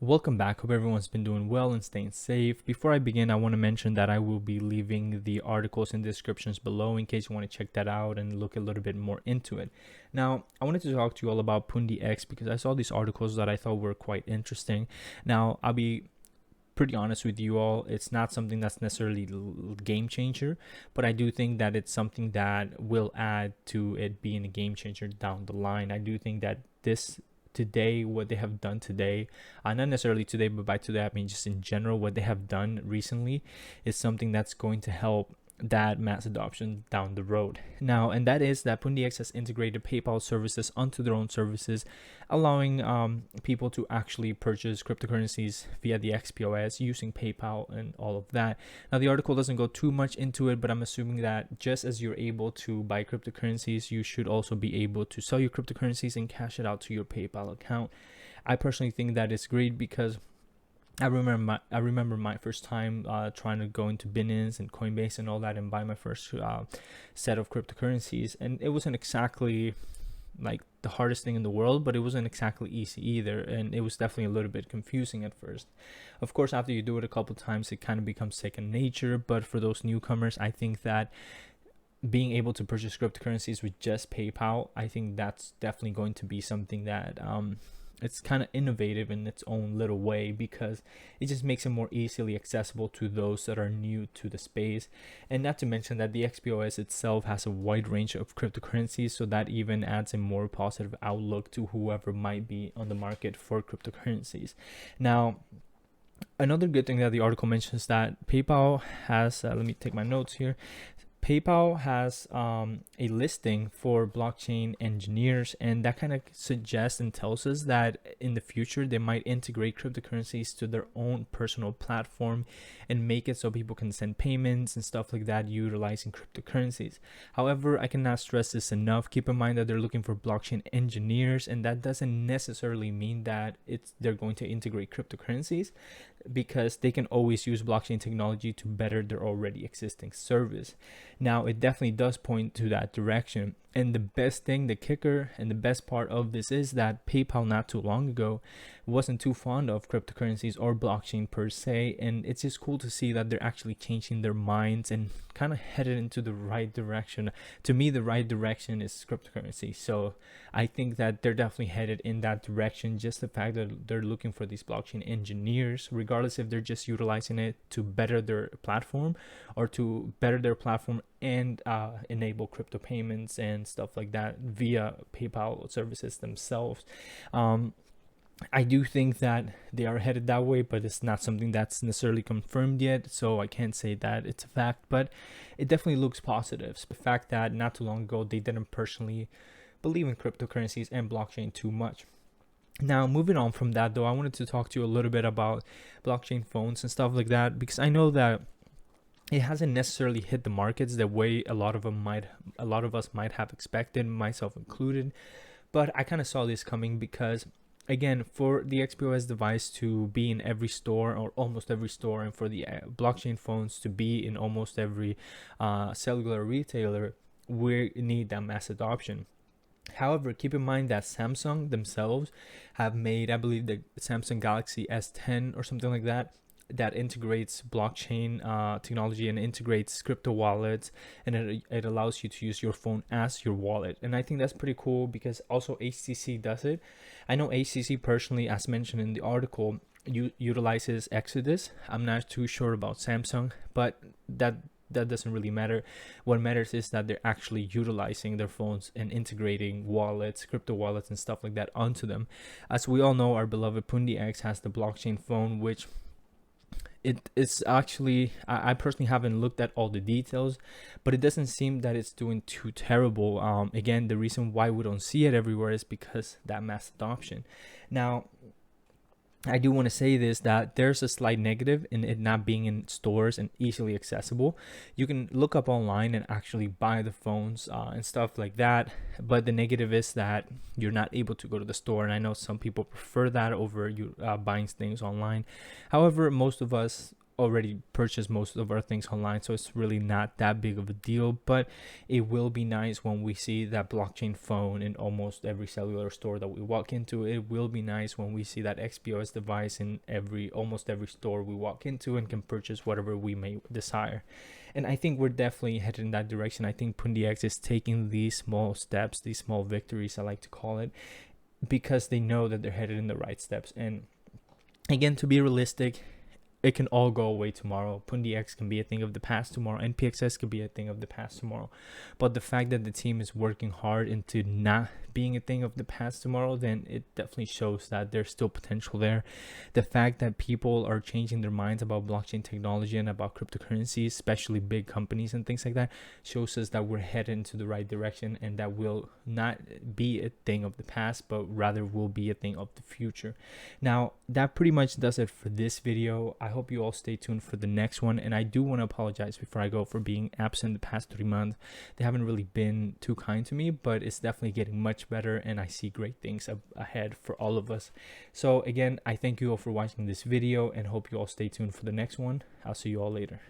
Welcome back. Hope everyone's been doing well and staying safe. Before I begin, I want to mention that I will be leaving the articles and descriptions below in case you want to check that out and look a little bit more into it. Now, I wanted to talk to you all about Pundi X because I saw these articles that I thought were quite interesting. Now, I'll be pretty honest with you all, it's not something that's necessarily game changer, but I do think that it's something that will add to it being a game changer down the line. I do think that this today, what they have done today, not necessarily today, but by today I mean just in general, what they have done recently is something that's going to help that mass adoption down the road. Now, and that is that Pundi X has integrated PayPal services onto their own services, allowing people to actually purchase cryptocurrencies via the XPOS using PayPal and all of that. Now, the article doesn't go too much into it, but I'm assuming that just as you're able to buy cryptocurrencies, you should also be able to sell your cryptocurrencies and cash it out to your PayPal account. I personally think that is great because I remember my first time trying to go into Binance and Coinbase and all that and buy my first set of cryptocurrencies, and it wasn't exactly like the hardest thing in the world, but it wasn't exactly easy either, and it was definitely a little bit confusing at first. Of course, after you do it a couple times, it kind of becomes second nature. But for those newcomers, I think that being able to purchase cryptocurrencies with just PayPal, I think that's definitely going to be something that it's kind of innovative in its own little way because it just makes it more easily accessible to those that are new to the space. And not to mention that the XPOS itself has a wide range of cryptocurrencies, so that even adds a more positive outlook to whoever might be on the market for cryptocurrencies. Now, another good thing that the article mentions that PayPal has, let me take my notes here. PayPal has a listing for blockchain engineers, and that kind of suggests and tells us that in the future they might integrate cryptocurrencies to their own personal platform and make it so people can send payments and stuff like that utilizing cryptocurrencies. However, I cannot stress this enough. Keep in mind that they're looking for blockchain engineers, and that doesn't necessarily mean that they're going to integrate cryptocurrencies, because they can always use blockchain technology to better their already existing service. Now, it definitely does point to that direction. And the best thing, the kicker, and the best part of this is that PayPal not too long ago wasn't too fond of cryptocurrencies or blockchain per se. And it's just cool to see that they're actually changing their minds and kind of headed into the right direction. To me, the right direction is cryptocurrency. So I think that they're definitely headed in that direction. Just the fact that they're looking for these blockchain engineers, regardless if they're just utilizing it to better their platform or to better their platform and enable crypto payments and stuff like that via PayPal services themselves. I do think that they are headed that way, but it's not something that's necessarily confirmed yet, so I can't say that it's a fact, but it definitely looks positive. The fact that not too long ago they didn't personally believe in cryptocurrencies and blockchain too much. Now, moving on from that though, I wanted to talk to you a little bit about blockchain phones and stuff like that, because I know that it hasn't necessarily hit the markets the way a lot of us might have expected, myself included. But I kind of saw this coming because, again, for the XPOS device to be in every store or almost every store, and for the blockchain phones to be in almost every cellular retailer, we need that mass adoption. However, keep in mind that Samsung themselves have made, I believe, the Samsung Galaxy S10 or something like that, that integrates blockchain technology and integrates crypto wallets, and it allows you to use your phone as your wallet. And I think that's pretty cool because also HTC does it. I know HTC personally, as mentioned in the article, utilizes Exodus. I'm not too sure about Samsung, but that doesn't really matter. What matters is that they're actually utilizing their phones and integrating wallets, crypto wallets and stuff like that onto them. As we all know, our beloved Pundi X has the blockchain phone, which it's actually, I personally haven't looked at all the details, but it doesn't seem that it's doing too terrible. Again, the reason why we don't see it everywhere is because that mass adoption. Now, I do want to say this, that there's a slight negative in it not being in stores and easily accessible. You can look up online and actually buy the phones and stuff like that, but the negative is that you're not able to go to the store, and I know some people prefer that over you buying things online. However, most of us already purchased most of our things online, so it's really not that big of a deal. But it will be nice when we see that blockchain phone in almost every cellular store that we walk into. It will be nice when we see that XPOS device in almost every store we walk into and can purchase whatever we may desire. And I think we're definitely headed in that direction. I think Pundi X is taking these small steps, these small victories, I like to call it, because they know that they're headed in the right steps. And again, to be realistic, it can all go away tomorrow. Pundi X can be a thing of the past tomorrow, and PXS could be a thing of the past tomorrow. But the fact that the team is working hard into not being a thing of the past tomorrow, then it definitely shows that there's still potential there. The fact that people are changing their minds about blockchain technology and about cryptocurrencies, especially big companies and things like that, shows us that we're headed into the right direction, and that will not be a thing of the past, but rather will be a thing of the future. Now, that pretty much does it for this video. I hope you all stay tuned for the next one, and I do want to apologize before I go for being absent the past 3 months. They haven't really been too kind to me, but it's definitely getting much better, and I see great things ahead for all of us. So again, I thank you all for watching this video and hope you all stay tuned for the next one. I'll see you all later.